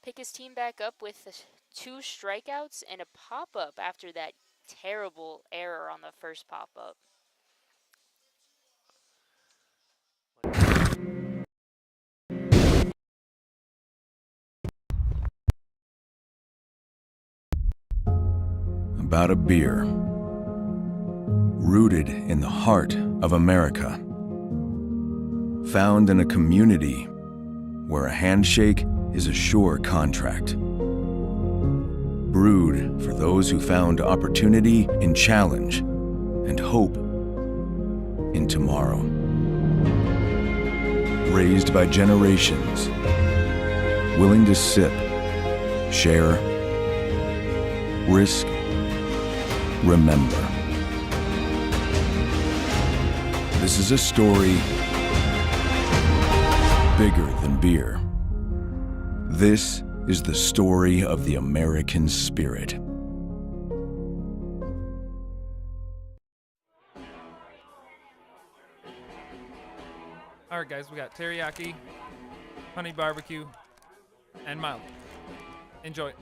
pick his team back up with 2 strikeouts and a pop-up after that terrible error on the first pop-up. About a beer, rooted in the heart of America, found in a community where a handshake is a sure contract, brewed for those who found opportunity in challenge and hope in tomorrow, raised by generations, willing to sip, share, risk, remember. This is a story bigger than beer. This is the story of the American spirit. All right, guys, we got teriyaki, honey barbecue, and mild. Enjoy.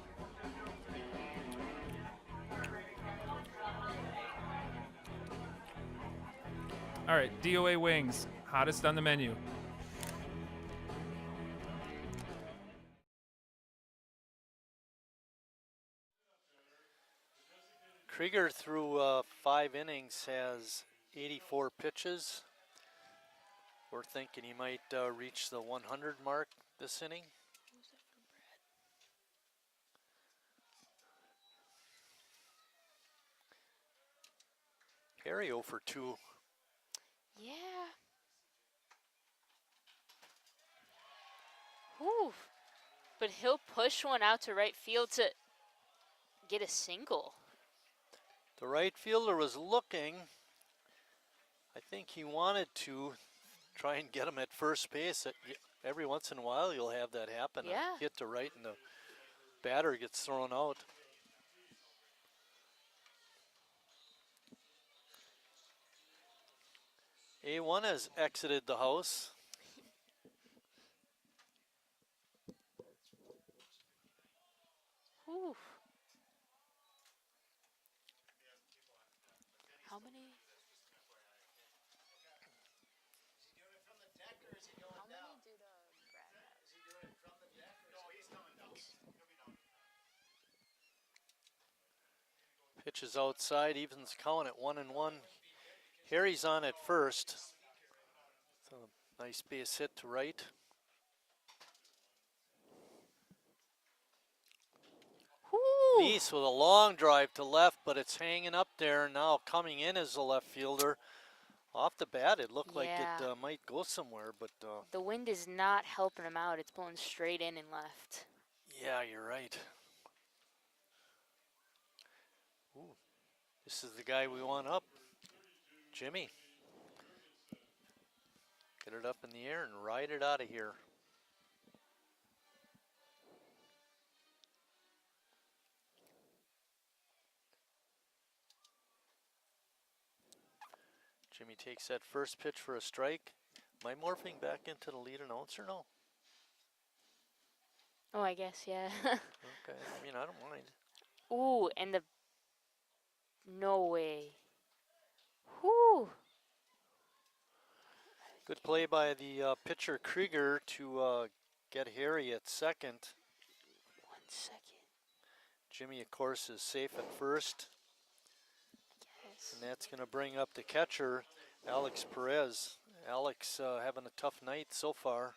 All right, DOA wings, hottest on the menu. Krieger through 5 innings has 84 pitches. We're thinking he might reach the 100 mark this inning. Harry 0 for 2. Yeah. Whew. But he'll push one out to right field to get a single. The right fielder was looking. I think he wanted to try and get him at first base. Every once in a while you'll have that happen. Yeah. A hit to right and the batter gets thrown out. A1 has exited the house. Whew. How many? Pitches outside, evens count at 1-1. Harry's on at first. So nice base hit to right. Nice with a long drive to left, but it's hanging up there. Now coming in as the left fielder. Off the bat, it looked like it might go somewhere, but the wind is not helping him out. It's blowing straight in and left. Yeah, you're right. Ooh, this is the guy we want up, Jimmy. Get it up in the air and ride it out of here. Jimmy takes that first pitch for a strike. Am I morphing back into the lead announcer now? Oh, I guess, yeah. Okay, I mean, I don't mind. Ooh, and the... No way. Whew. Good play by the pitcher Krieger to get Harry at second. 1 second. Jimmy, of course, is safe at first. Yes. And that's going to bring up the catcher, Alex Perez. Alex having a tough night so far.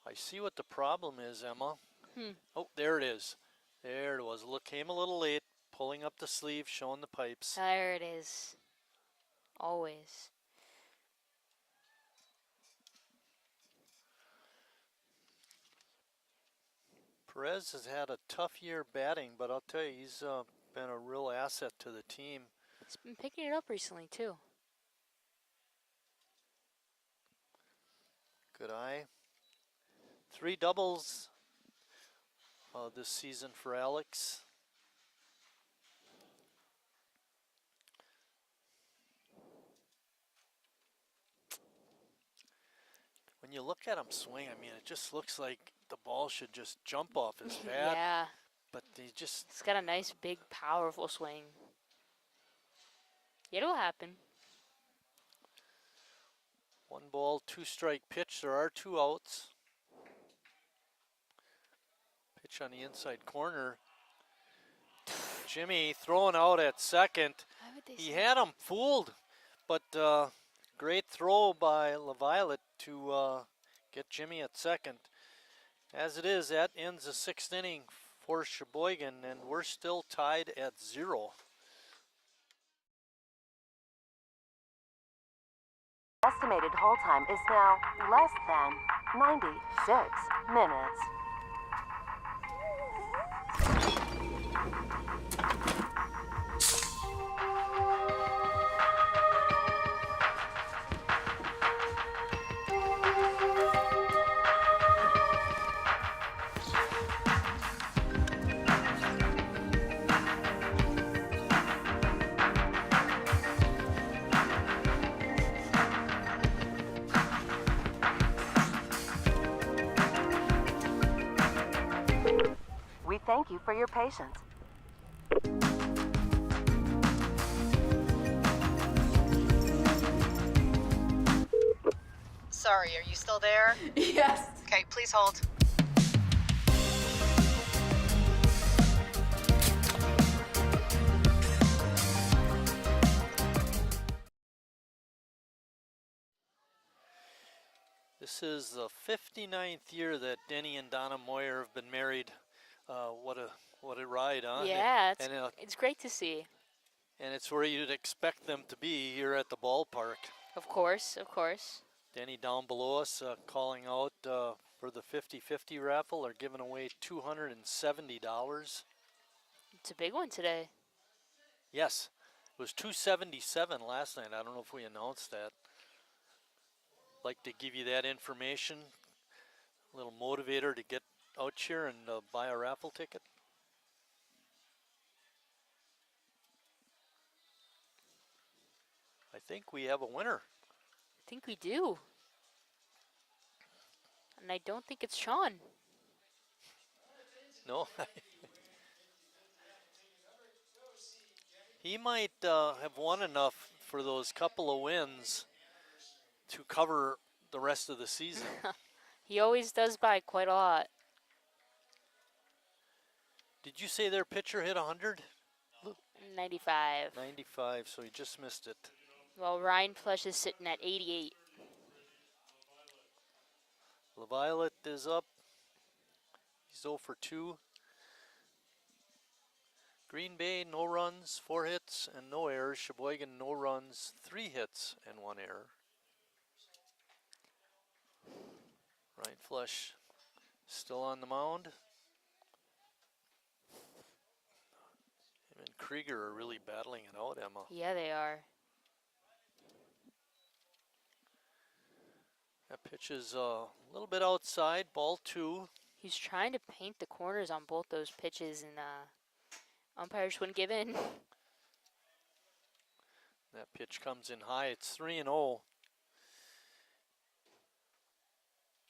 I see what the problem is, Emma. Oh, there it is. There it was. Look, came a little late, pulling up the sleeve, showing the pipes. There it is. Always. Perez has had a tough year batting, but I'll tell you, he's been a real asset to the team. He's been picking it up recently, too. Good eye. 3 doubles this season for Alex. when you look at him swing, I mean, it just looks like the ball should just jump off his bat. Yeah. But he just, It's got a nice, big, powerful swing. It'll happen. 1-ball, 2-strike pitch. There are 2 outs. Pitch on the inside corner. Jimmy throwing out at second. Why would they He say had him fooled, but great throw by LaViolette to get Jimmy at second. As it is, that ends the 6th inning for Sheboygan, and we're still tied at 0. Estimated hold time is now less than 96 minutes. We thank you for your patience. Sorry, are you still there? Yes. Okay, please hold. This is the 59th year that Denny and Donna Moyer have been married. What a ride, huh? Yeah, and it's great to see. it's where you'd expect them to be here at the ballpark. Of course, of course. Denny down below us calling out for the 50-50 raffle. They're giving away $270. It's a big one today. Yes, it was $277 last night. I don't know if we announced that. Like to give you that information, a little motivator to get out here and buy a raffle ticket. I think we have a winner. I think we do. And I don't think it's Sean. No. He might have won enough for those couple of wins to cover the rest of the season. He always does by quite a lot. Did you say their pitcher hit 100? 95. 95, so he just missed it. Well, Ryan Plush is sitting at 88. LaViolette is up. He's 0 for 2. Green Bay, no runs, 4 hits and no errors. Sheboygan, no runs, 3 hits and 1 error. Ryan Flush still on the mound. Him and Krieger are really battling it out, Emma. Yeah, they are. That pitch is a little bit outside, ball 2. He's trying to paint the corners on both those pitches, and umpires wouldn't give in. That pitch comes in high. It's 3-0.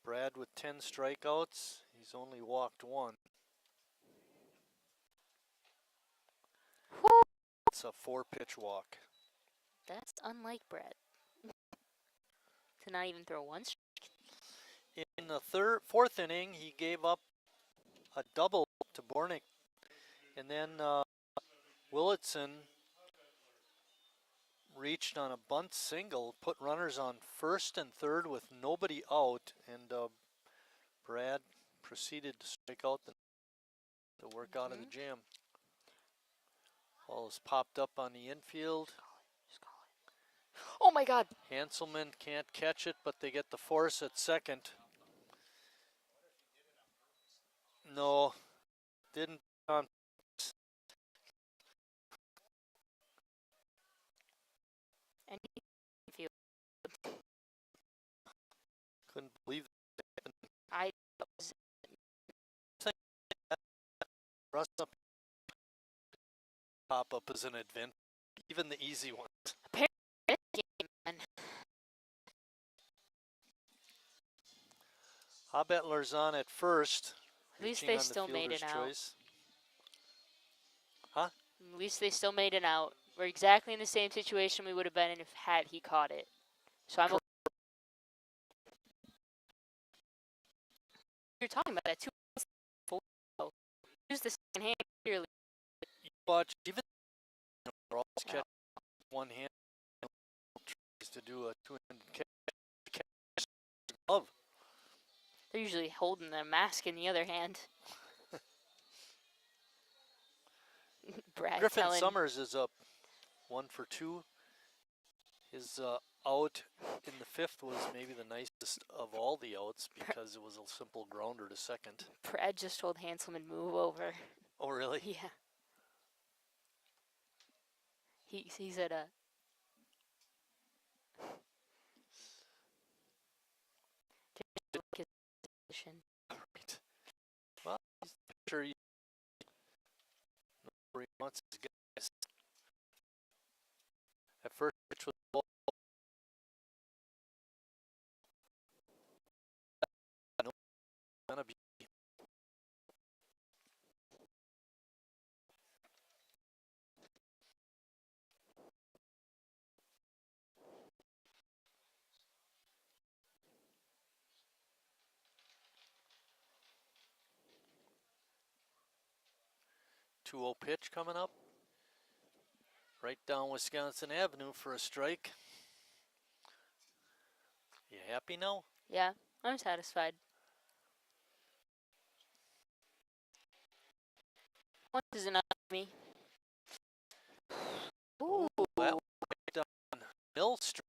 Brad with 10 strikeouts. He's only walked 1. Whew. It's a 4-pitch walk. That's unlike Brett. To not even throw one strike. In the fourth inning, he gave up a double to Bornick. And then Willitson reached on a bunt single, put runners on first and third with nobody out, and Brad proceeded to strike out to work out of the jam. Ball is popped up on the infield. Oh my God! Hanselman can't catch it, but they get the force at second. No, didn't. And he Couldn't believe I was Russ up. Pop up as an advent, even the easy ones. apparently game, man. Hobbetler's on at first. At least reaching they on the still made fielder's an out. choice. Huh? At least they still made an out. We're exactly in the same situation we would have been in if had he caught it. So I'm. You're talking about that too. Use the second hand clearly. But even they're always catch one hand tries to do a two-handed catch glove. They're usually holding the mask in the other hand. Brad Griffin telling Summers is up 1 for 2. His out in the 5th was maybe the nicest of all the outs because it was a simple grounder to second. Brad just told Hanselman move over. Oh, really? Yeah. He's at a. His position. Right. Well, he's sure he wants his guys. At first, pitch was ball. No, gonna be 2-0 pitch coming up. Right down Wisconsin Avenue for a strike. You happy now? Yeah, I'm satisfied. Once is enough for me. Ooh. That right down Mill Street.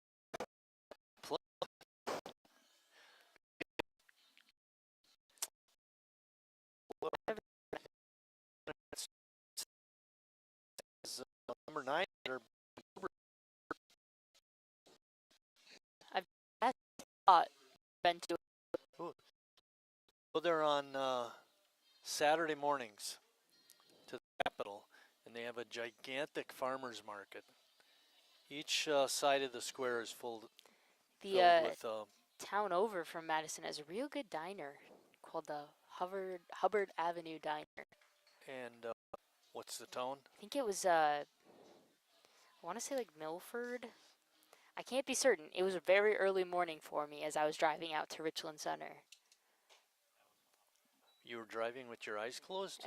Number 9. Been to So they're on Saturday mornings to the Capitol, and they have a gigantic farmers market. Each side of the square is filled the with town over from Madison has a real good diner called the Hubbard Avenue Diner. and what's the town? I think it was I want to say like Milford. I can't be certain. It was a very early morning for me as I was driving out to Richland Center. You were driving with your eyes closed?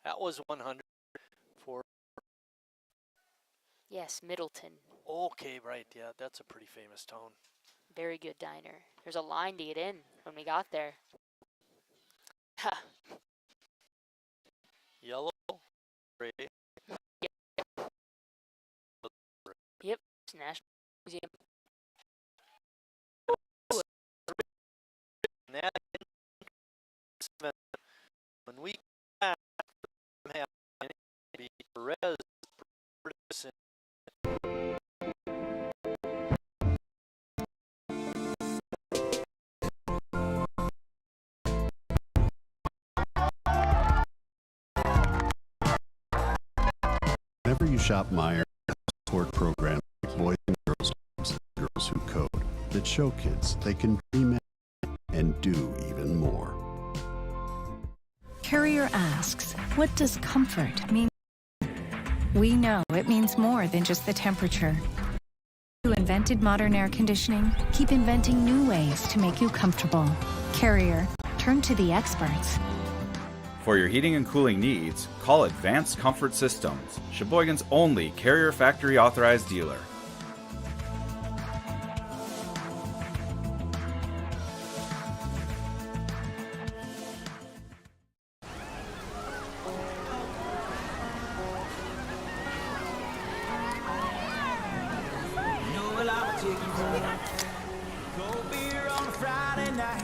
That was 100 for. Yes, Middleton. Okay, right. Yeah, that's a pretty famous town. Very good diner. There's a line to get in when we got there. Yellow, gray. Yep, it's National Museum. And that when we have Perez. Whenever you shop Meijer, support programs like Boys and Girls Clubs and Girls Who Code that show kids they can dream and do even more. Carrier asks, what does comfort mean? We know it means more than just the temperature. Who invented modern air conditioning, keep inventing new ways to make you comfortable. Carrier, turn to the experts. For your heating and cooling needs, call Advanced Comfort Systems, Sheboygan's only Carrier factory authorized dealer. Cold beer on a Friday night,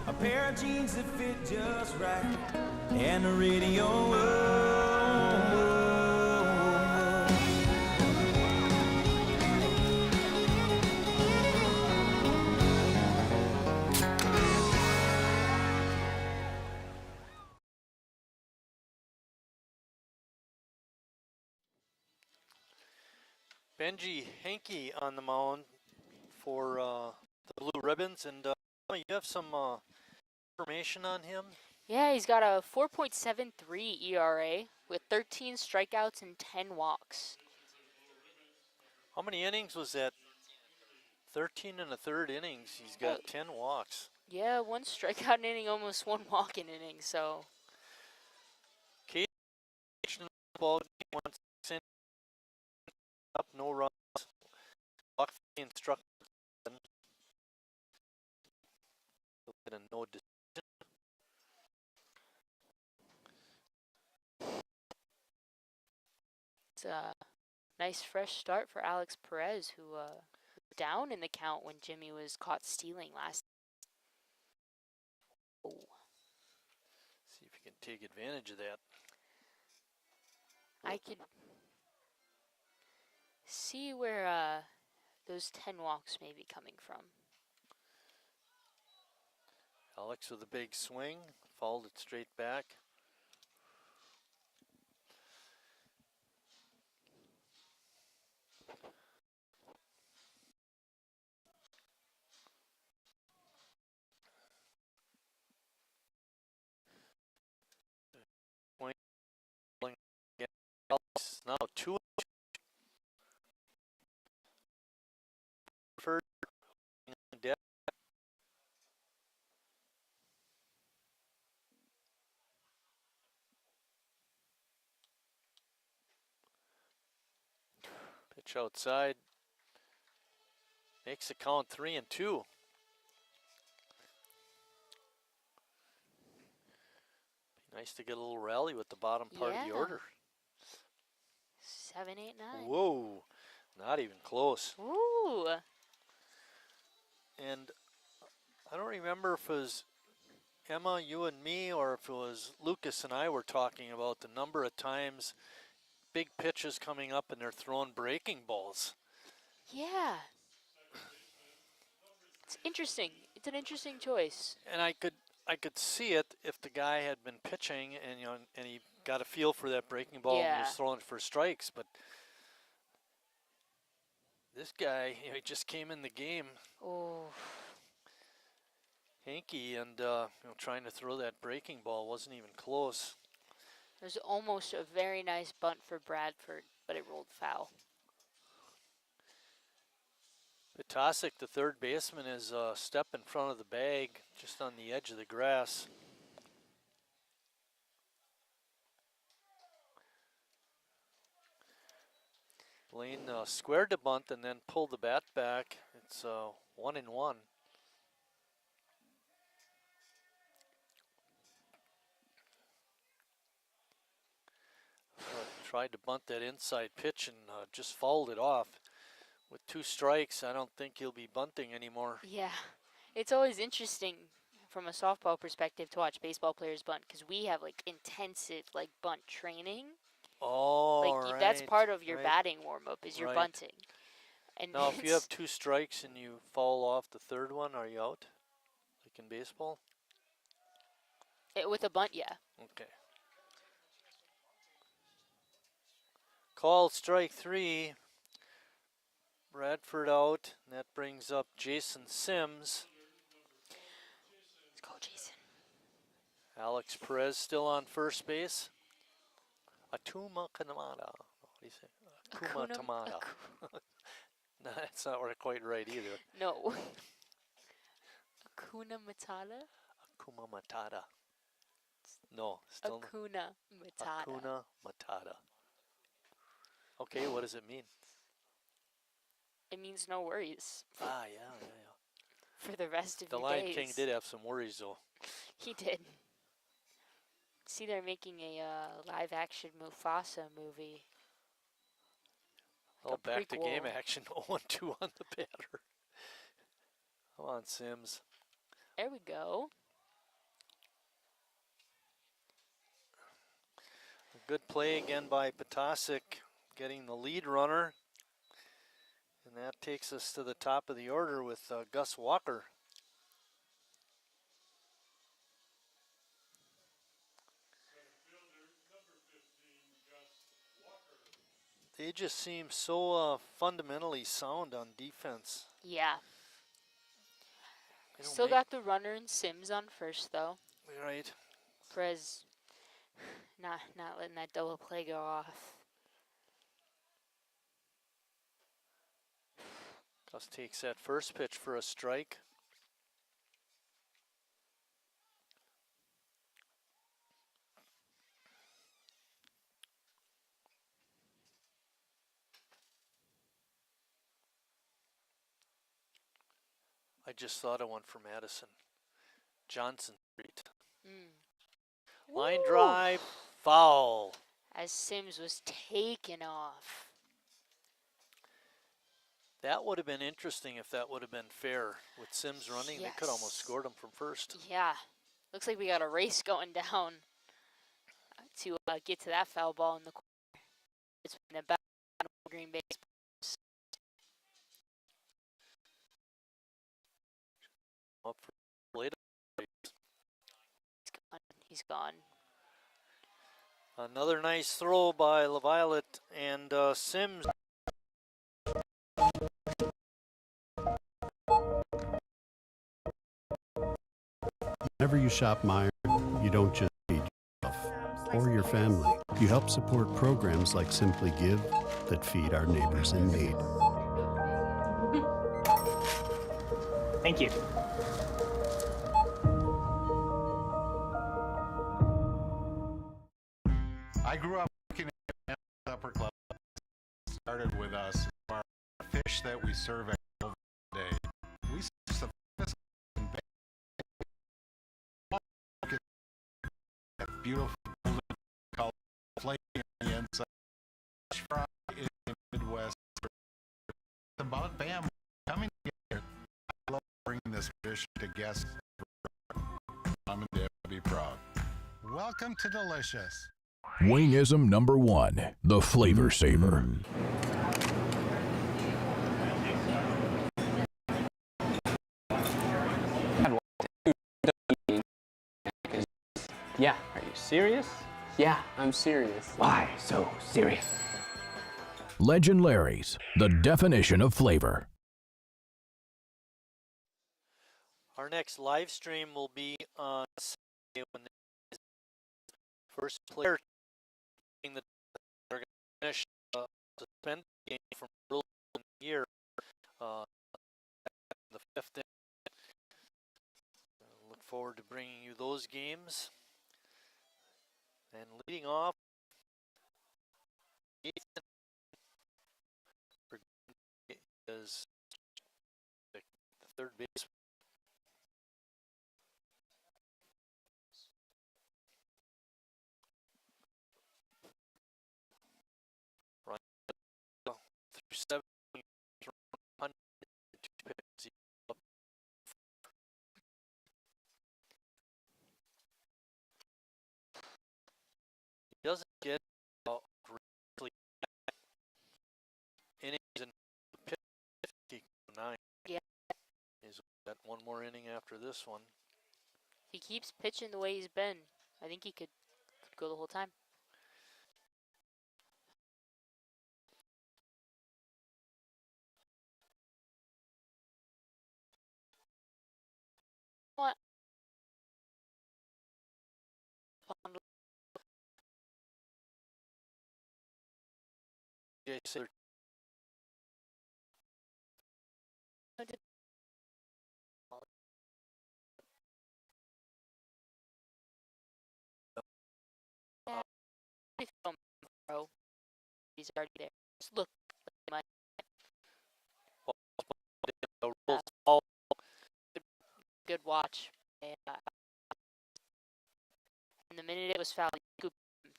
a pair of jeans that fit just right, and the radio. Benji Henke on the mound for the Blue Ribbons. And you have some information on him? Yeah, he's got a 4.73 ERA with 13 strikeouts and 10 walks. How many innings was that? 13 and a third innings. He's got 10 walks. Yeah, one strikeout inning, almost one walk in inning. So. Ball game, once in, up, no runs. Walk instructed. No decision. It's a nice fresh start for Alex Perez, who down in the count when Jimmy was caught stealing last. Oh. See if you can take advantage of that. I could see where those 10 walks may be coming from. Alex with a big swing, fouled it straight back. Alex now 2. Pitch outside. Makes the count 3-2. Nice to get a little rally with the bottom part of the order. 7, 8, 9. Whoa, not even close. Ooh. And I don't remember if it was Emma, you and me, or if it was Lucas and I were talking about the number of times big pitches coming up and they're throwing breaking balls. Yeah. It's interesting. It's an interesting choice. And I could see it if the guy had been pitching and and he got a feel for that breaking ball and was throwing for strikes, but this guy, he just came in the game. Oh. Hanky and trying to throw that breaking ball wasn't even close. There's almost a very nice bunt for Bradford, but it rolled foul. Vitasic, the third baseman, is a step in front of the bag, just on the edge of the grass. Blaine squared the bunt and then pulled the bat back. It's 1-1. Tried to bunt that inside pitch and just fouled it off. With 2 strikes, I don't think he'll be bunting anymore. Yeah, it's always interesting from a softball perspective to watch baseball players bunt because we have like intensive like bunt training. Oh, like that's part of your batting warm up is your bunting. And now, if you have 2 strikes and you foul off the third one, are you out? Like in baseball? With a bunt, yeah. Okay. Called strike 3. Bradford out, and that brings up Jason Sims. Let's go, Jason. Alex Perez still on first base. Atuma Kanamada. What do you say? Akuma Tamada. No, that's not quite right either. No. Akuna Matata? Akuma Matata. No, still Akuna Matata. Akuna Matata. Okay, what does it mean? It means no worries. Ah, yeah. For the rest of the your Lion days. King did have some worries, though. He did. See, they're making a live-action Mufasa movie. Oh, back to game action. 0-2 on the batter. Come on, Sims. There we go. A good play again by Potasic, getting the lead runner. And that takes us to the top of the order with Gus Walker. The just seem so fundamentally sound on defense. Yeah. They don't Still make- got the runner and Sims on first though. Right. Perez not letting that double play go off. Gus takes that first pitch for a strike. I just thought of one for Madison. Johnson Street. Line drive, foul. As Sims was taken off. That would have been interesting if that would have been fair. With Sims running, they could almost Yes. scored him from first. Yeah. Looks like we got a race going down to get to that foul ball in the corner. It's in the back of Green Bay. Up for later. He's gone. Another nice throw by LaViolette and Sims. Whenever you shop Meijer, you don't just feed yourself or your family. You help support programs like Simply Give that feed our neighbors in need. Thank you. I grew up looking at upper class. Started with us. Our fish that we serve every day. We serve the beautiful color flake on the inside. Fish fry in the Midwest. It's about family coming together. I love bringing this tradition to guests. Mom and Dad will be proud. Welcome to Delicious. Wingism number 1, the Flavor Saver. Yeah, are you serious? Yeah, I'm serious. Why so serious? Legend Larry's, the definition of flavor. Our next live stream will be on Saturday when the first player the are going to finish suspended game from early in the year, the 5th inning. Look forward to bringing you those games. And leading off, is the third baseman. Through 7 pitches. He doesn't get really innings in 59. Yeah. He's got one more inning after this one. If he keeps pitching the way he's been, I think he could go the whole time. What? He's already there. Just look. Good watch. And the minute it was fouled, he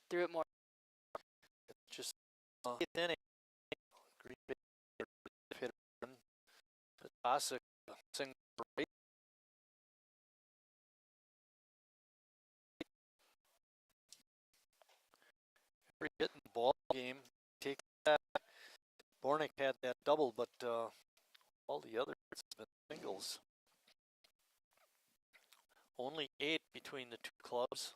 threw it more. Just 8th inning. Green Bay hit a run. Pasek single right. Every hit in the ball game, take that. Bornick had that double, but all the others have been singles. Only 8 between the two clubs.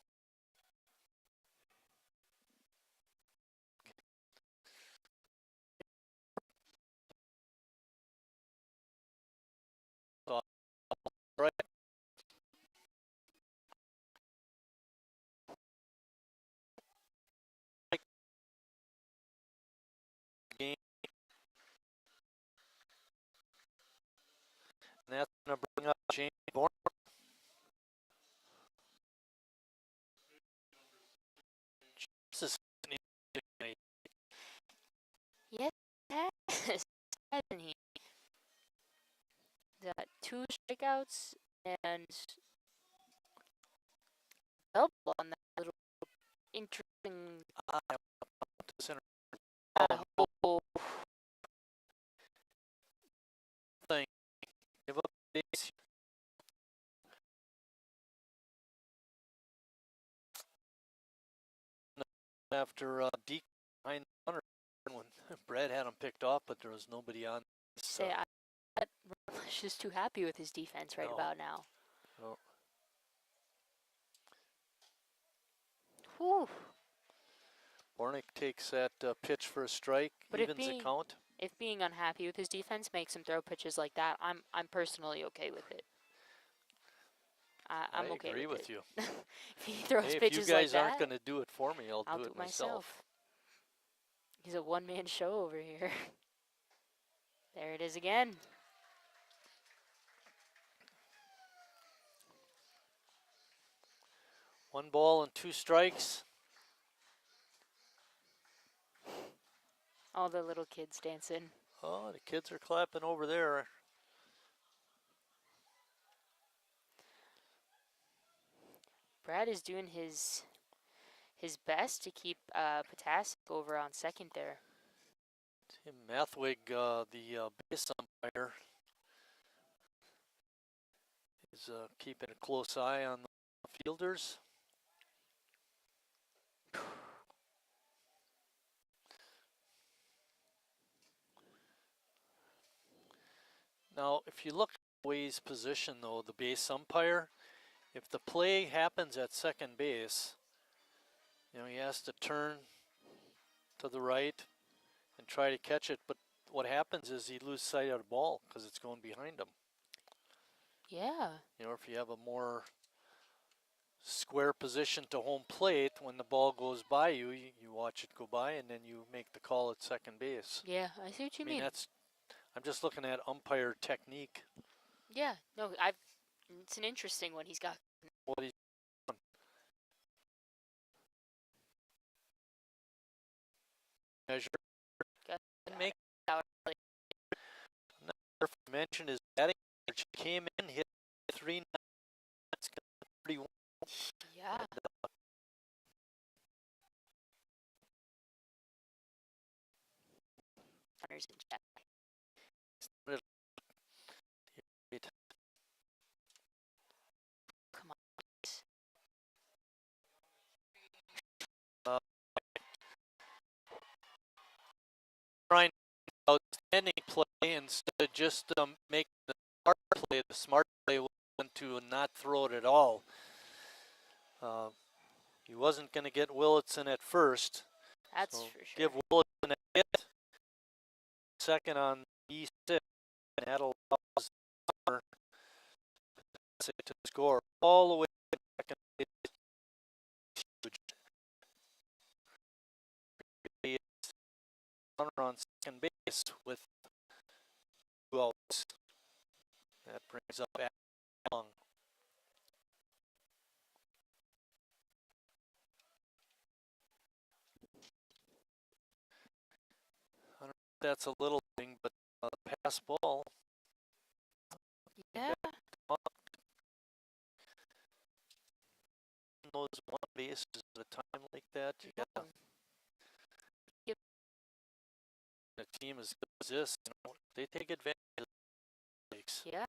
And that's going to bring up Jamie Bourne. This is Yes, it has, hasn't he? Got 2 strikeouts and double on that little interesting center whole thing. Give up base. After Deke behind the runner when Brad had him picked off, but there was nobody on. say I'm just too happy with his defense right about now. No. Whew. Bornick takes that pitch for a strike, But evens the count. If being unhappy with his defense makes him throw pitches like that, I'm personally okay with it. I'm okay agree with it. you. If he throws hey, pitches if you like guys that, aren't going to do it for me, I'll do it myself. He's a one-man show over here. There it is again. One ball and 2 strikes. All the little kids dancing. Oh, the kids are clapping over there. Brad is doing his best to keep Potasic over on second there. Tim Mathwig, the base umpire, is keeping a close eye on the fielders. Now, if you look at Way's position, though, the base umpire, if the play happens at second base, you know, he has to turn to the right and try to catch it. But what happens is he loses sight of the ball because it's going behind him. Yeah. You know, if you have a more square position to home plate, when the ball goes by you, you watch it go by, and then you make the call at second base. Yeah, I see what you mean. I'm just looking at umpire technique. Yeah, no, it's an interesting one he's got. What he's done. Measure. Make. Another mention is batting average. He came in, hit 3 31. Yeah. And, Runners in check. Come on. Trying outstanding play instead of just making the smart play. The smart play went to not throw it at all. He wasn't going to get Willitson at first. That's so for sure. Give Willitson a hit. Second on E6, and that allows Summer to score all the way to second base. Huge. Summer on second base with 2 outs. That brings up Long. I don't know if that's a little thing, but pass ball. Yeah. Those 1 bases at a time like that, you got a team as good as this, you know, they take advantage of the mistakes. Yeah.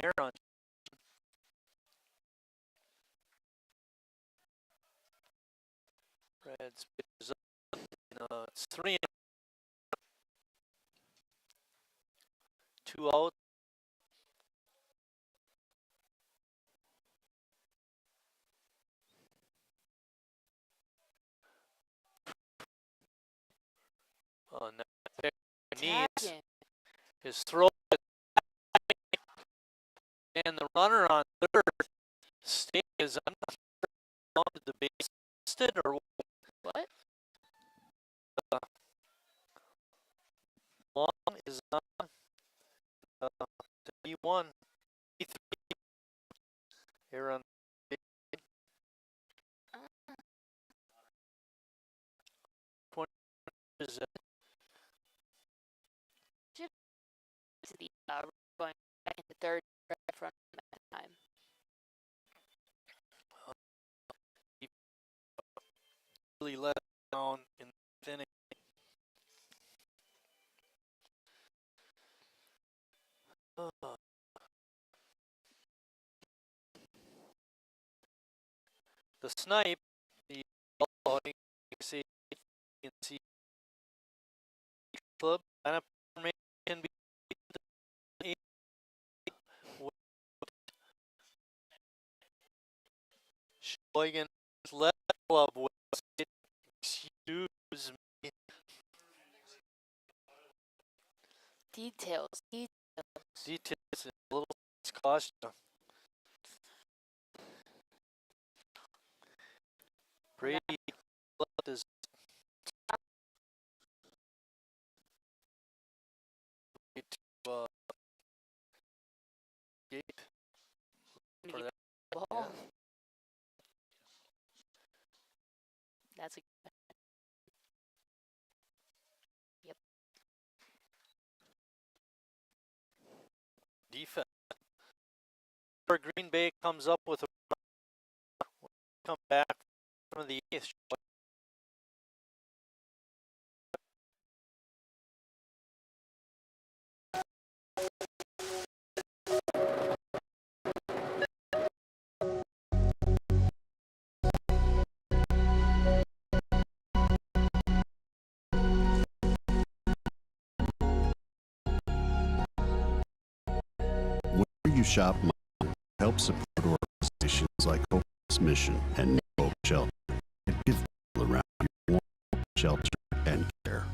Air on. Brad's pitches up. It's 3 and 2 out. Needs his throw, and the runner on third stays. I'm not sure if the base listed or what. Long is on. 1. Here on Uh, 20 is should the going back into third right front that time. he really let down in the inning. The snipe, the you can see club kind of can be Sheboygan left club was excuse me. Details. Details a little cost you. Brady left his gate for that. Ball. Yeah. That's a yep. Defense. Where Green Bay comes up with a come back from the eighth. Where you shop help support organizations like Hope's Mission and Hope Shelter and give people around you warmth, shelter, and care.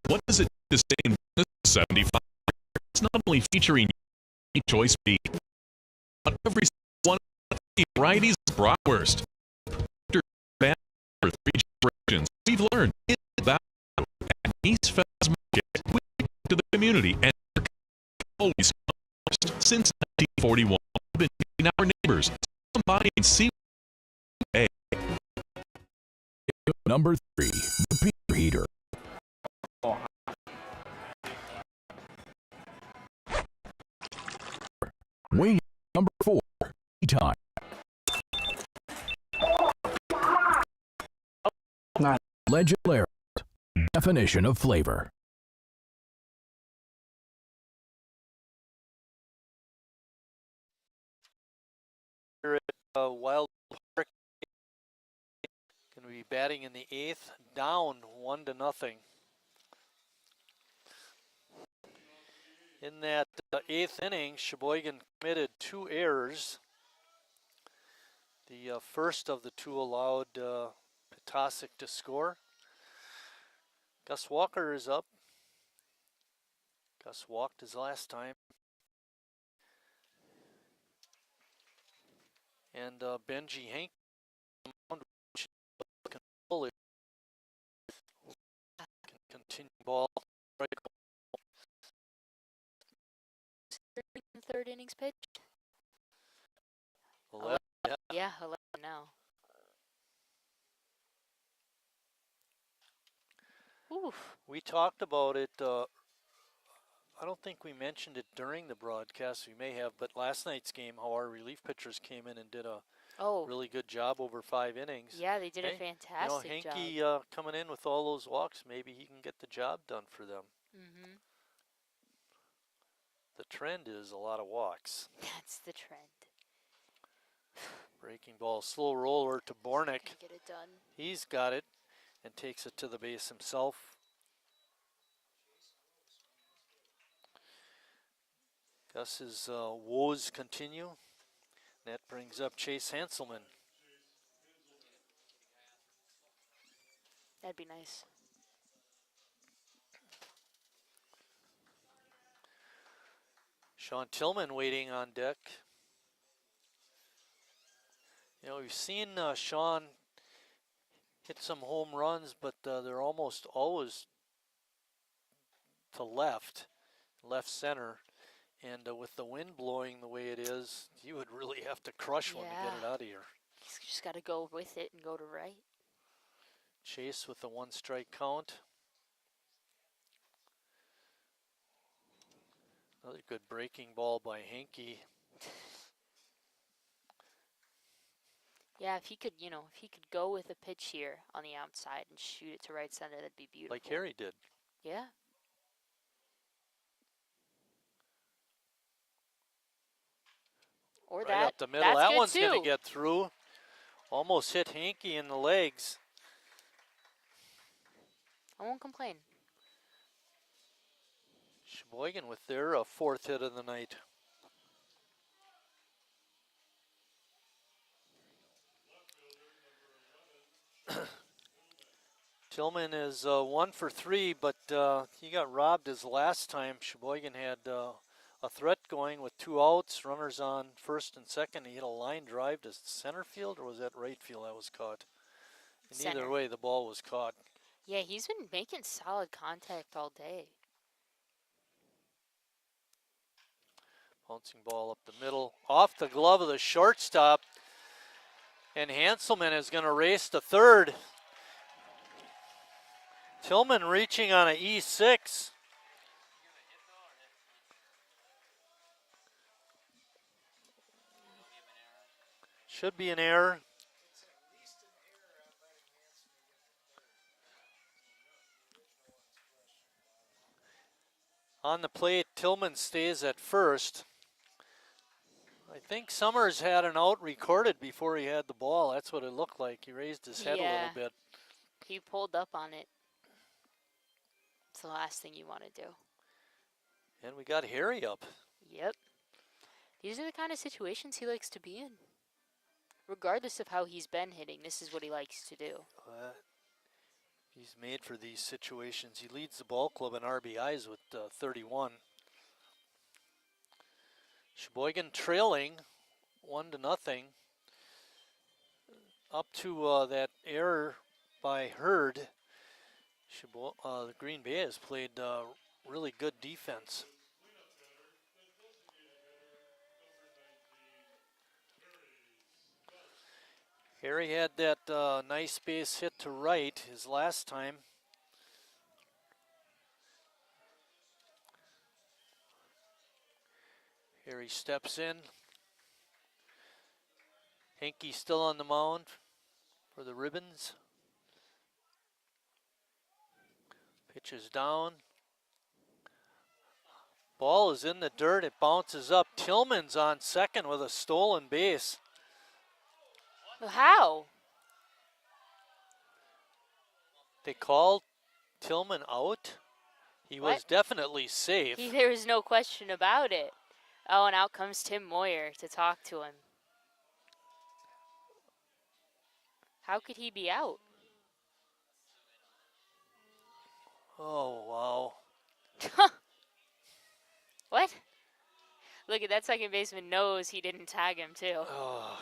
What does it to stay in business 75 years? It's not only featuring choice beef, but every one of the varieties of bratwurst. After 3 generations, we've learned it's value at East Fells Market. We give to the community and always since 1941. We've been meeting our neighbors. Come by and see. Number 3, the Peter Heater. Wing number 4, time. Legendary definition of flavor. Here at Wildwood Park, going to be batting in the 8th, down 1-0. In that 8th inning, Sheboygan committed 2 errors. The first of the 2 allowed Petasic to score. Gus Walker is up. Gus walked his last time. And Benji Hank can continue ball. Third innings pitch. 11, yeah, 11 now. Oof. We talked about it. I don't think we mentioned it during the broadcast. We may have, but last night's game, how our relief pitchers came in and did a really good job over 5 innings. Yeah, they did a fantastic job. Hanky coming in with all those walks, maybe he can get the job done for them. Mm-hmm. The trend is a lot of walks. That's the trend. Breaking ball, slow roller to Bornick. Get it done. He's got it and takes it to the base himself. Gus's woes continue. That brings up Chase Hanselman. That'd be nice. Sean Tillman waiting on deck. You know, we've seen Sean hit some home runs, but they're almost always to left. left center. And with the wind blowing the way it is, you would really have to crush one to get it out of here. He's just got to go with it and go to right. Chase with the 1 strike count. Another good breaking ball by Hankey. Yeah, if he could, if he could go with a pitch here on the outside and shoot it to right center, that'd be beautiful. Like Harry did. Yeah. Or right that. Up the middle. That one's going to get through. Almost hit Hankey in the legs. I won't complain. Sheboygan with their 4th hit of the night. Tillman is 1 for 3, but he got robbed his last time. Sheboygan had a threat going with 2 outs, runners on first and second. He hit a line drive to center field, or was that right field that was caught? And either way, the ball was caught. Yeah, he's been making solid contact all day. Bouncing ball up the middle, off the glove of the shortstop. And Hanselman is going to race to third. Tillman reaching on an E6. Should be an error. On the plate, Tillman stays at first. I think Summers had an out recorded before he had the ball. That's what it looked like. He raised his head a little bit. He pulled up on it. It's the last thing you want to do. And we got Harry up. Yep. These are the kind of situations he likes to be in. Regardless of how he's been hitting, this is what he likes to do. He's made for these situations. He leads the ball club in RBIs with 31. Sheboygan trailing 1-0. Up to that error by Hurd. The Green Bay has played really good defense. Harry had that nice base hit to right his last time. Harry steps in. Hankey still on the mound for the Ribbons. Pitches down. Ball is in the dirt. It bounces up. Tillman's on second with a stolen base. Well, how? They called Tillman out. He was definitely safe. There was no question about it. Oh, and out comes Tim Moyer to talk to him. How could he be out? Oh, wow. What? Look at that second baseman knows he didn't tag him, too. Oh,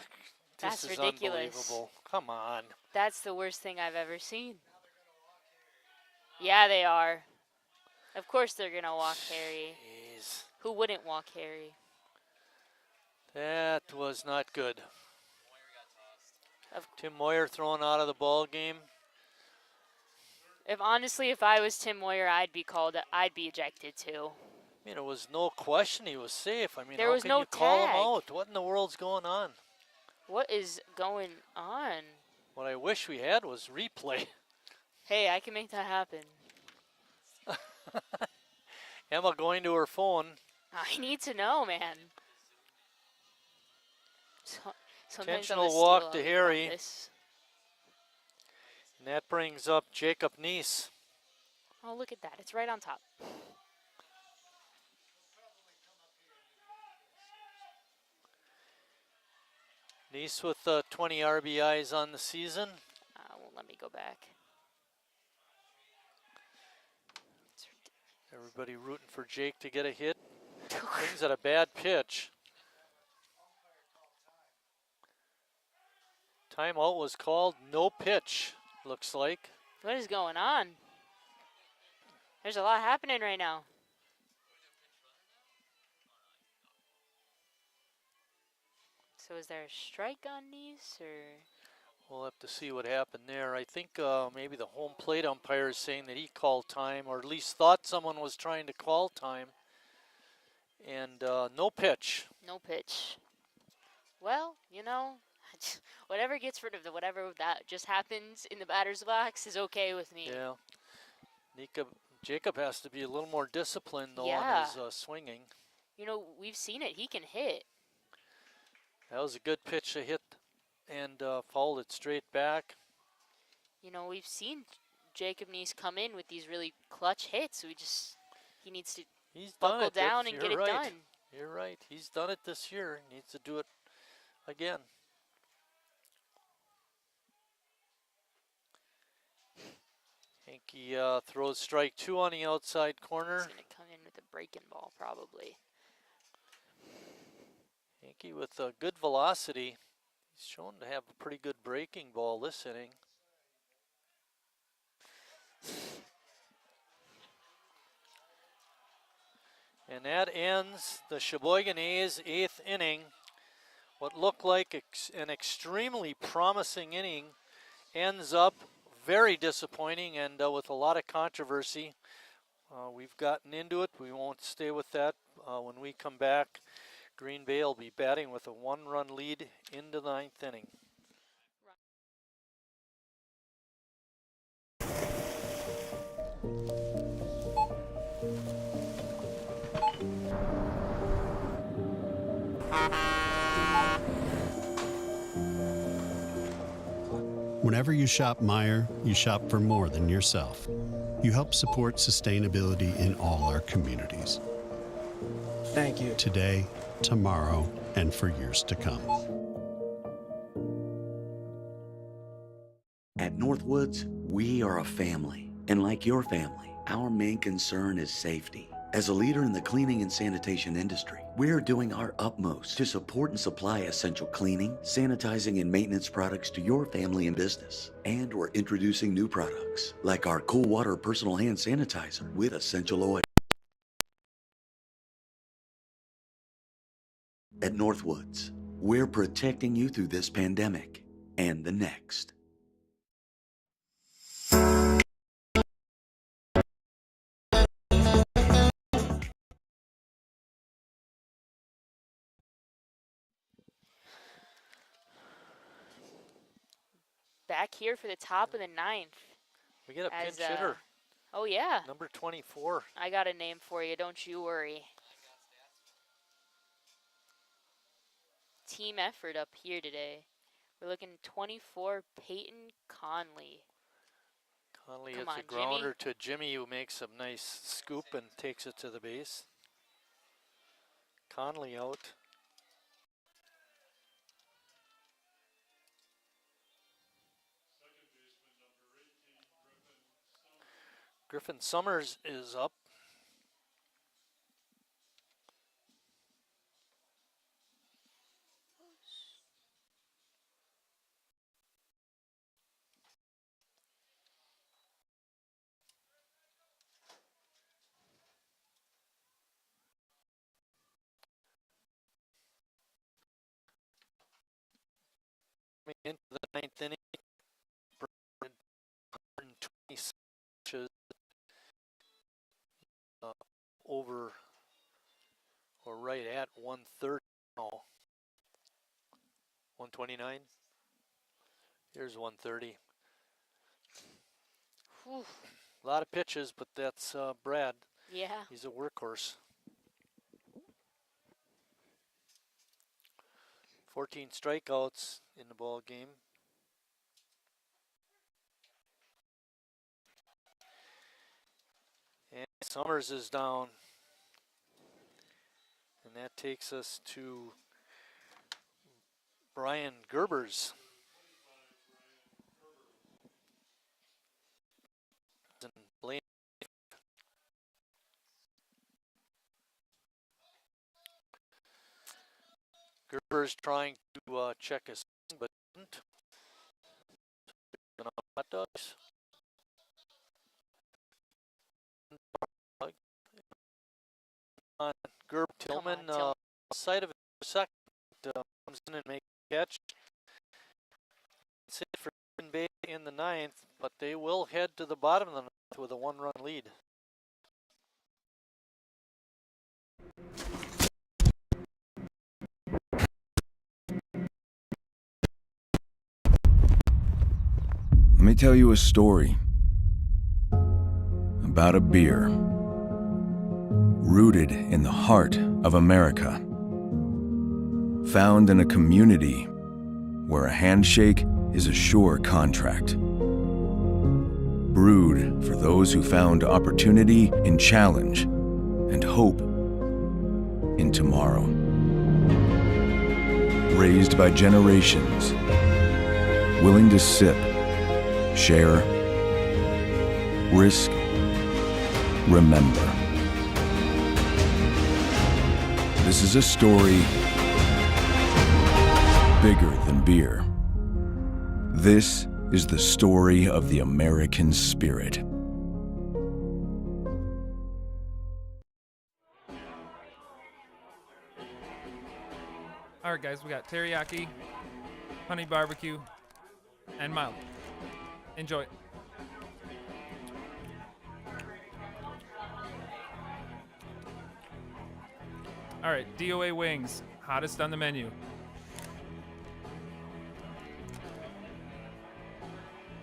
That's this is ridiculous. unbelievable. Come on. That's the worst thing I've ever seen. Yeah, they are. Of course they're going to walk Harry. Jeez. Who wouldn't walk Harry? That was not good. Tim Moyer thrown out of the ball game. If I was Tim Moyer, I'd be ejected too. I mean, it was no question he was safe. I mean, there how was can no you call him tag. out? What in the world's going on? What is going on? What I wish we had was replay. Hey, I can make that happen. Emma going to her phone. I need to know, man. Intentional walk to Harry. And that brings up Jacob Neese. Oh, look at that. It's right on top. Neese with 20 RBIs on the season. Won't let me go back. Everybody rooting for Jake to get a hit. Brings at a bad pitch. Timeout was called. No pitch, looks like. What is going on? There's a lot happening right now. So is there a strike on these, or? We'll have to see what happened there. I think maybe the home plate umpire is saying that he called time, or at least thought someone was trying to call time. And no pitch. No pitch. Well, you know, whatever gets rid of whatever that just happens in the batter's box is okay with me. Yeah. Jacob has to be a little more disciplined, though, Yeah. on his swinging. You know, we've seen it. He can hit. That was a good pitch to hit and fouled it straight back. You know, we've seen Jacob Neese come in with these really clutch hits. He needs to buckle down and get it done. You're right. He's done it this year. He needs to do it again. Hankey throws strike 2 on the outside corner. He's going to come in with a breaking ball, probably. Hankey with a good velocity. He's shown to have a pretty good breaking ball this inning. And that ends the Sheboygan A's 8th inning. What looked like an extremely promising inning ends up very disappointing and with a lot of controversy. We've gotten into it. We won't stay with that. When we come back, Green Bay will be batting with a 1-run lead into the 9th inning. Whenever you shop Meijer, you shop for more than yourself. You help support sustainability in all our communities. Thank you. Today, tomorrow, and for years to come. At Northwoods, we are a family. And like your family, our main concern is safety. As a leader in the cleaning and sanitation industry, we're doing our utmost to support and supply essential cleaning, sanitizing, and maintenance products to your family and business. And we're introducing new products, like our Cool Water Personal Hand Sanitizer with essential oil. At Northwoods, we're protecting you through this pandemic and the next. Back here for the top of the 9th. We get a pinch hitter. Oh, yeah. Number 24. I got a name for you. Don't you worry. Team effort up here today. We're looking 24, Peyton Conley. Conley hits a grounder to Jimmy, who makes a nice scoop and takes it to the base. Conley out. Griffin Summers is up. Into the 9th inning, 120 pitches over or right at 130 now. 129. Here's 130. Whew. A lot of pitches, but that's Brad. Yeah. He's a workhorse. 14 strikeouts in the ball game. And Summers is down. And that takes us to Brian Gerbers. And Blaine. Gerber's trying to check his swing, but didn't. Hot dogs. On Gerb Tillman, side of it for a second. comes in and makes a catch. It's it for Green Bay in the 9th, but they will head to the bottom of the 9th with a 1-run lead. Let me tell you a story about a beer rooted in the heart of America, found in a community where a handshake is a sure contract, brewed for those who found opportunity in challenge and hope in tomorrow, raised by generations, willing to sip, share, risk, remember. This is a story bigger than beer. This is the story of the American spirit. All right, guys, we got teriyaki, honey barbecue, and mild. Enjoy. All right, DOA wings, hottest on the menu.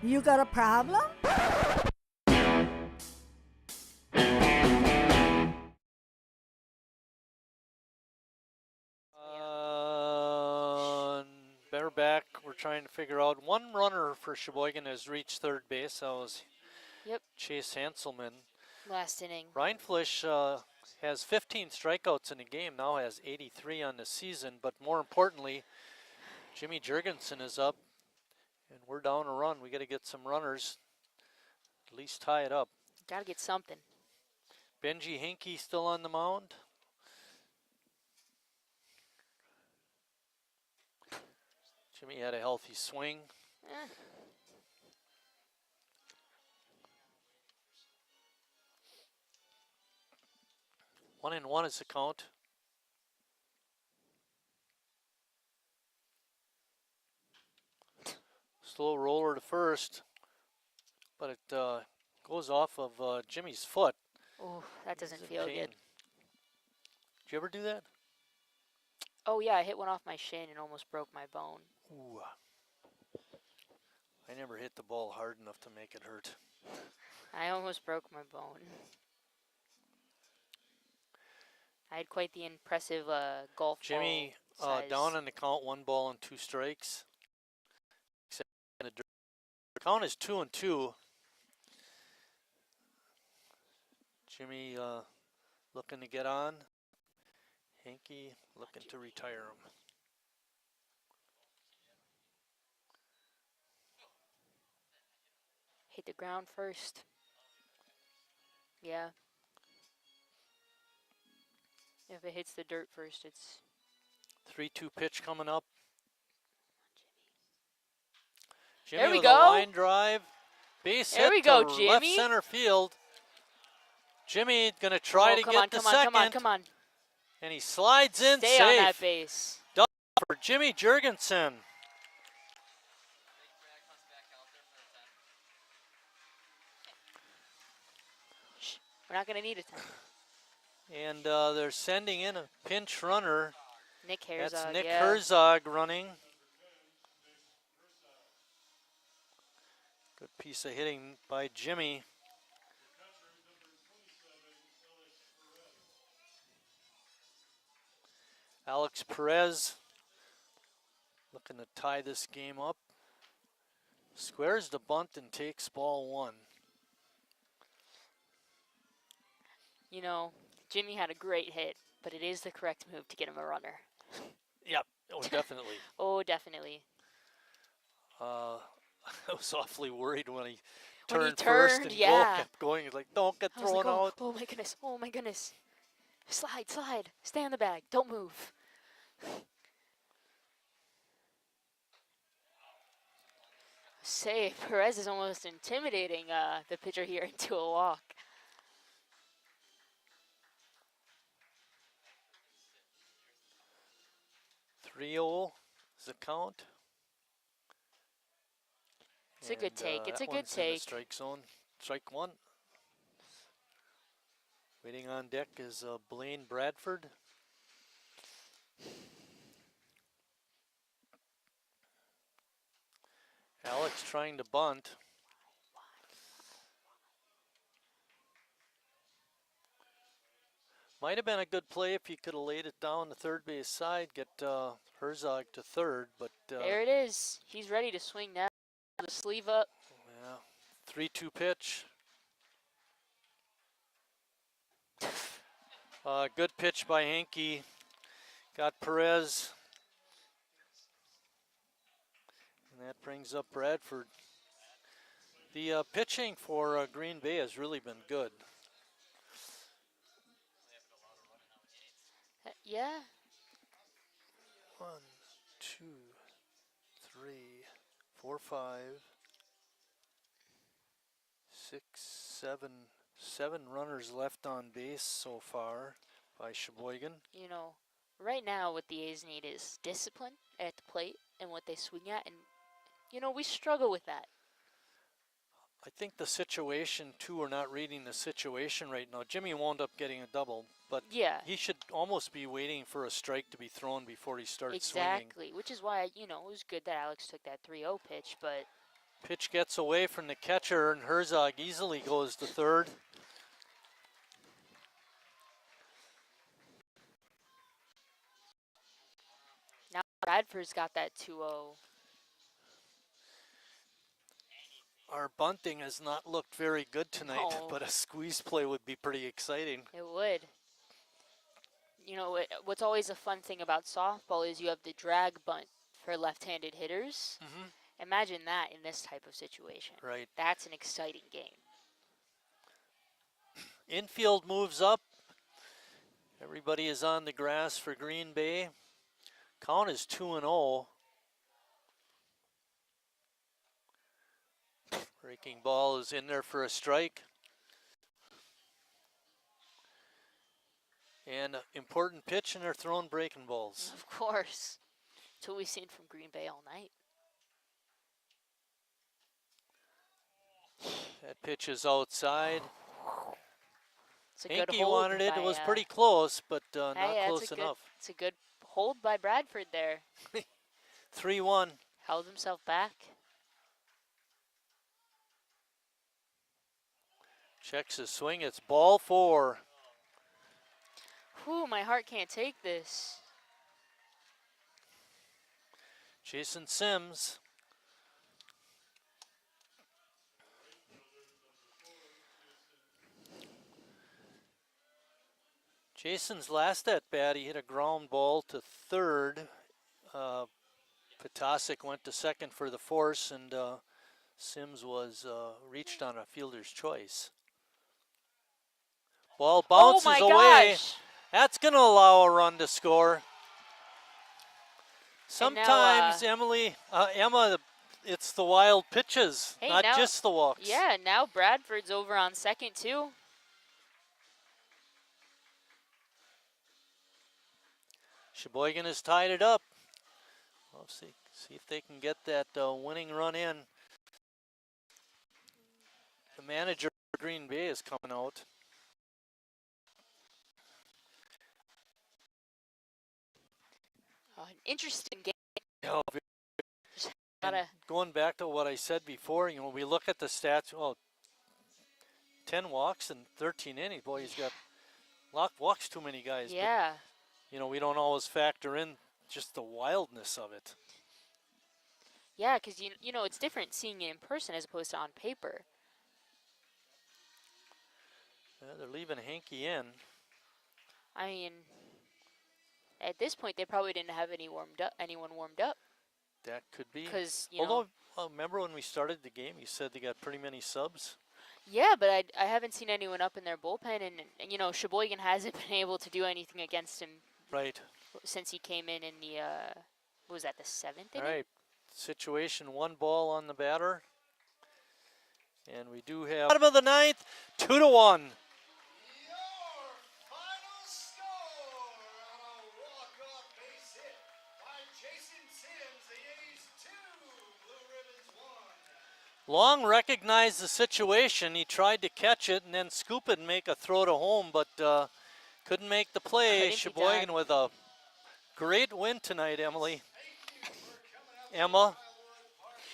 You got a problem? Back, we're trying to figure out. One runner for Sheboygan has reached third base. That was Chase Hanselman. Last inning. Ryan Flish has 15 strikeouts in the game, now has 83 on the season, but more importantly, Jimmy Jurgensen is up, and we're down a run. We got to get some runners, at least tie it up. Got to get something. Benji Hinkey still on the mound. Jimmy had a healthy swing. 1-1 is the count. Slow roller to first, but it goes off of Jimmy's foot. Oh, that doesn't feel good. Did you ever do that? Oh yeah, I hit one off my shin and almost broke my bone. Ooh. I never hit the ball hard enough to make it hurt. I almost broke my bone. I had quite the impressive golf Jimmy ball size. down on the count, 1 ball and 2 strikes. The count is 2-2. Jimmy looking to get on. Hankey looking to retire him. Hit the ground first. Yeah. If it hits the dirt first, it's... 3-2 pitch coming up. Jimmy there we with go. A line drive. Base there hit we go, to Jimmy. left center field. Jimmy gonna try to get the second. Come on. And he slides in Stay safe. on that base. Double for Jimmy Jurgensen. We're not going to need a 10. And they're sending in a pinch runner. Nick Herzog. That's Nick Herzog running. Good piece of hitting by Jimmy. Alex Perez looking to tie this game up. Squares the bunt and takes ball 1. You know, Jimmy had a great hit, but it is the correct move to get him a runner. Yep, oh, definitely. Oh, definitely. I was awfully worried when he turned turned, first and yeah. kept going. He's like, don't get thrown like, out. Oh my goodness, oh my goodness. Slide, stay on the bag, don't move. Say, Perez is almost intimidating the pitcher here into a walk. 3-0 is the count. It's a good take. It's that a good one's in the take. strike zone. Strike one. Waiting on deck is Blaine Bradford. Alex trying to bunt. Might have been a good play if he could have laid it down the third base side, get Herzog to third, but There it is. He's ready to swing now. The sleeve up. yeah, 3-2 pitch. Good pitch by Hankey. Got Perez. And that brings up Bradford. The pitching for Green Bay has really been good. Yeah. 1, 2, 3, 4, 5, 6, 7. 7 runners left on base so far by Sheboygan. You know, right now what the A's need is discipline at the plate and what they swing at. And, you know, we struggle with that. I think the situation, too, we're not reading the situation right now. Jimmy wound up getting a double, but yeah, he should almost be waiting for a strike to be thrown before he starts swinging. Exactly, which is why, you know, it was good that Alex took that 3-0 pitch, but... Pitch gets away from the catcher, and Herzog easily goes to third. Now Bradford's got that 2-0. Our bunting has not looked very good tonight, No. but a squeeze play would be pretty exciting. It would. You know, what's always a fun thing about softball is you have the drag bunt for left-handed hitters. Mm-hmm. Imagine that in this type of situation. Right. That's an exciting game. Infield moves up. Everybody is on the grass for Green Bay. Count is 2-0. Breaking ball is in there for a strike. And important pitch, and they're throwing breaking balls. Of course. That's what we've seen from Green Bay all night. That pitch is outside. It's a good Hankey hold wanted it. by, it was pretty close, but not hey, close enough. It's a good hold by Bradford there. 3-1. Held himself back. Checks his swing. It's ball 4. Whew, my heart can't take this. Jason Sims. Jason's last at bat, he hit a ground ball to third. Potasic went to second for the force, and Sims was reached on a fielder's choice. Ball bounces away. Gosh. That's going to allow a run to score. Sometimes, Emma, it's the wild pitches, Hey, not now, just the walks. Yeah, now Bradford's over on second, too. Sheboygan has tied it up. We'll see if they can get that winning run in. The manager for Green Bay is coming out. An interesting game. Yeah, and going back to what I said before, you know, we look at the stats. Oh, 10 walks and 13 innings. Boy, he's got walks too many guys. Yeah. But, you know, we don't always factor in just the wildness of it. Yeah, because, you know, it's different seeing it in person as opposed to on paper. They're leaving Hankey in. I mean, at this point, they probably didn't have anyone warmed up. That could be. Because, although, remember when we started the game, you said they got pretty many subs? Yeah, but I haven't seen anyone up in their bullpen, and you know, Sheboygan hasn't been able to do anything against him. Right. Since he came in the, what was that, the 7th inning? All right. Situation, 1 ball on the batter. And we do have bottom of the 9th, 2-1. Long recognized the situation. He tried to catch it and then scoop it and make a throw to home, but couldn't make the play. Couldn't be Sheboygan done. with a great win tonight, Emma.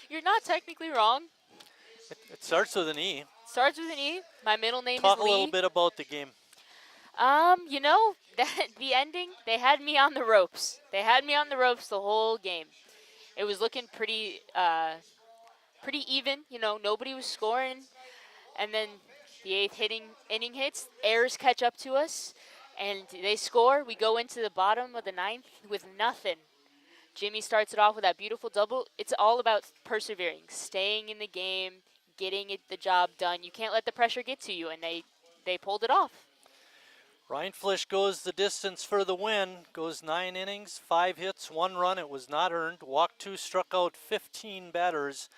You're not technically wrong. It starts with an E. Starts with an E. My middle name Talk is a Lee. little bit about the game. You know, the ending, they had me on the ropes. They had me on the ropes the whole game. It was looking pretty even. You know, nobody was scoring. And then the eighth inning hits. Errors catch up to us, and they score. We go into the bottom of the ninth with nothing. Jimmy starts it off with that beautiful double. It's all about persevering, staying in the game, getting the job done. You can't let the pressure get to you, and they pulled it off. Ryan Flish goes the distance for the win. Goes 9 innings, 5 hits, 1 run. It was not earned. Walked 2, struck out 15 batters.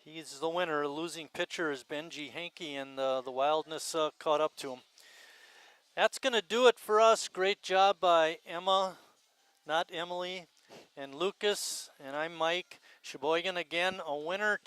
He's the winner. Losing pitcher is Benji Hankey, and the wildness caught up to him. That's going to do it for us. Great job by Emma, not Emily, and Lucas, and I'm Mike. Sheboygan again, a winner.